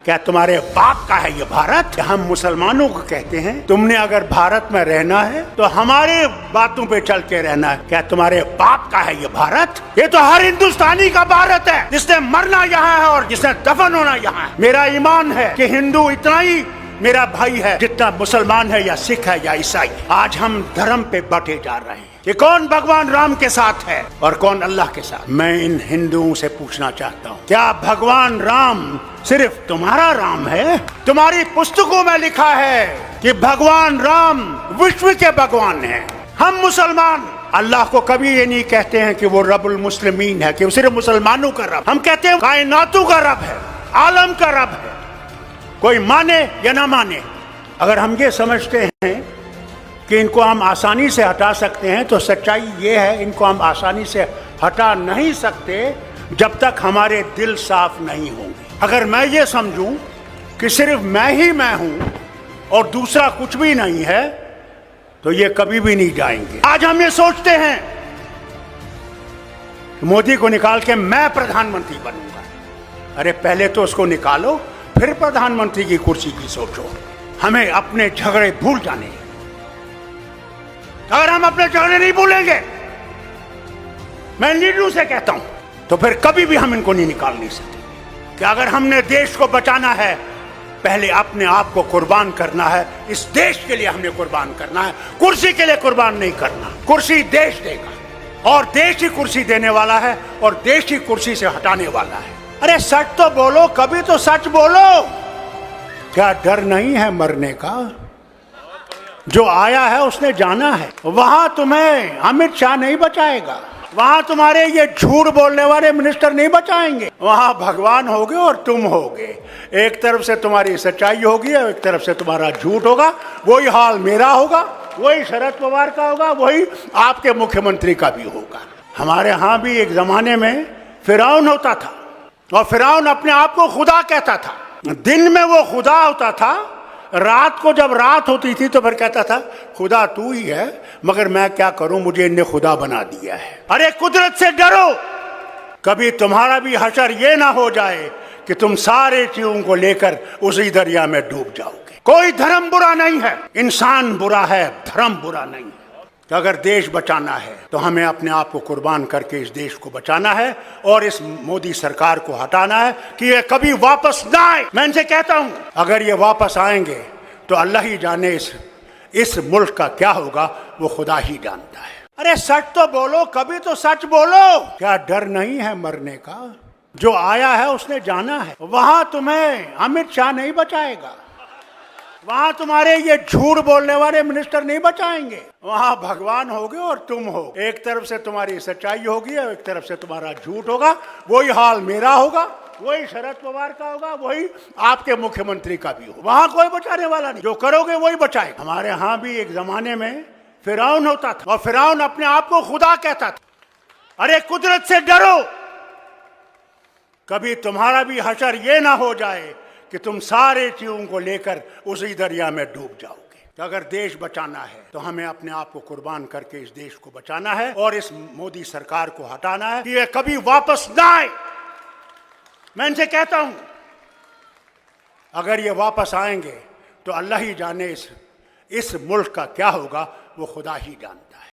क्या तुम्हारे बाप का है ये भारत? हम मुसलमानों को कहते हैं तुमने अगर भारत में रहना है तो हमारे बातों पे चल के रहना है। क्या तुम्हारे बाप का है ये भारत? ये तो हर हिंदुस्तानी का भारत है, जिसने मरना यहाँ है और जिसने दफन होना यहाँ है। मेरा ईमान है कि हिंदू इतना ही मेरा भाई है जितना मुसलमान है या सिख है या ईसाई। आज हम धर्म पे बटे जा रहे हैं कि कौन भगवान राम के साथ है और कौन अल्लाह के साथ। मैं इन हिंदुओं से पूछना चाहता हूँ, क्या भगवान राम सिर्फ तुम्हारा राम है? तुम्हारी पुस्तकों में लिखा है कि भगवान राम विश्व के भगवान हैं। हम मुसलमान अल्लाह को कभी ये नहीं कहते हैं कि वो रब्बुल मुस्लिमीन है, कि वो सिर्फ मुसलमानों का रब। हम कहते हैं कायनातों का रब है, आलम का रब है, कोई माने या ना माने। अगर हम ये समझते हैं कि इनको हम आसानी से हटा सकते हैं तो सच्चाई ये है, इनको हम आसानी से हटा नहीं सकते जब तक हमारे दिल साफ नहीं होंगे। अगर मैं ये समझूं कि सिर्फ मैं ही मैं हूं और दूसरा कुछ भी नहीं है तो ये कभी भी नहीं जाएंगे। आज हम ये सोचते हैं कि मोदी को निकाल के मैं प्रधानमंत्री बनूंगा। अरे पहले तो उसको निकालो, फिर प्रधानमंत्री की कुर्सी की सोचो। हमें अपने झगड़े भूल जाने। अगर हम अपने झगड़े नहीं भूलेंगे, मैं लीडरों से कहता हूं, तो फिर कभी भी हम इनको नहीं निकाल नहीं सकते। कि अगर हमने देश को बचाना है, पहले अपने आप को कुर्बान करना है। इस देश के लिए हमने कुर्बान करना है, कुर्सी के लिए कुर्बान नहीं करना। कुर्सी देश देगा और देश ही कुर्सी देने वाला है और देश ही कुर्सी से हटाने वाला है। अरे सच तो बोलो, कभी तो सच बोलो। क्या डर नहीं है मरने का? जो आया है उसने जाना है। वहां तुम्हें अमित शाह नहीं बचाएगा, वहां तुम्हारे ये झूठ बोलने वाले मिनिस्टर नहीं बचाएंगे। वहां भगवान होगे और तुम होगे। एक तरफ से तुम्हारी सच्चाई होगी और एक तरफ से तुम्हारा झूठ होगा। वही हाल मेरा होगा, वही शरद पवार का होगा, वही आपके मुख्यमंत्री का भी होगा। हमारे यहाँ भी एक जमाने में फिरौन होता था और फिरौन अपने आप को खुदा कहता था। दिन में वो खुदा होता था, रात को जब रात होती थी तो फिर कहता था खुदा तू ही है, मगर मैं क्या करूं, मुझे इनने खुदा बना दिया है। अरे कुदरत से डरो, कभी तुम्हारा भी हशर ये ना हो जाए कि तुम सारे चीजों को लेकर उसी दरिया में डूब जाओगे। कोई धर्म बुरा नहीं है, इंसान बुरा है, धर्म बुरा नहीं है। तो अगर देश बचाना है तो हमें अपने आप को कुर्बान करके इस देश को बचाना है और इस मोदी सरकार को हटाना है कि ये कभी वापस ना आए। मैं इनसे कहता हूं, अगर ये वापस आएंगे तो अल्लाह ही जाने इस मुल्क का क्या होगा, वो खुदा ही जानता है। अरे सच तो बोलो, कभी तो सच बोलो। क्या डर नहीं है मरने का? जो आया है उसने जाना है। वहां तुम्हें अमित शाह नहीं बचाएगा, वहां तुम्हारे ये झूठ बोलने वाले मिनिस्टर नहीं बचाएंगे। वहां भगवान होगे और तुम हो। एक तरफ से तुम्हारी सच्चाई होगी और एक तरफ से तुम्हारा झूठ होगा। वही हाल मेरा होगा, वही शरद पवार का होगा, वही आपके मुख्यमंत्री का भी होगा। वहां कोई बचाने वाला नहीं, जो करोगे वही बचाएगा। हमारे यहाँ भी एक जमाने में फिरौन होता था और फिरौन अपने आप को खुदा कहता था। अरे कुदरत से डरो, कभी तुम्हारा भी हशर ये ना हो जाए कि तुम सारे चीजों को लेकर उसी दरिया में डूब जाओगे। तो अगर देश बचाना है तो हमें अपने आप को कुर्बान करके इस देश को बचाना है और इस मोदी सरकार को हटाना है कि ये कभी वापस ना आए। मैं इनसे कहता हूं, अगर ये वापस आएंगे तो अल्लाह ही जाने इस मुल्क का क्या होगा, वो खुदा ही जानता है।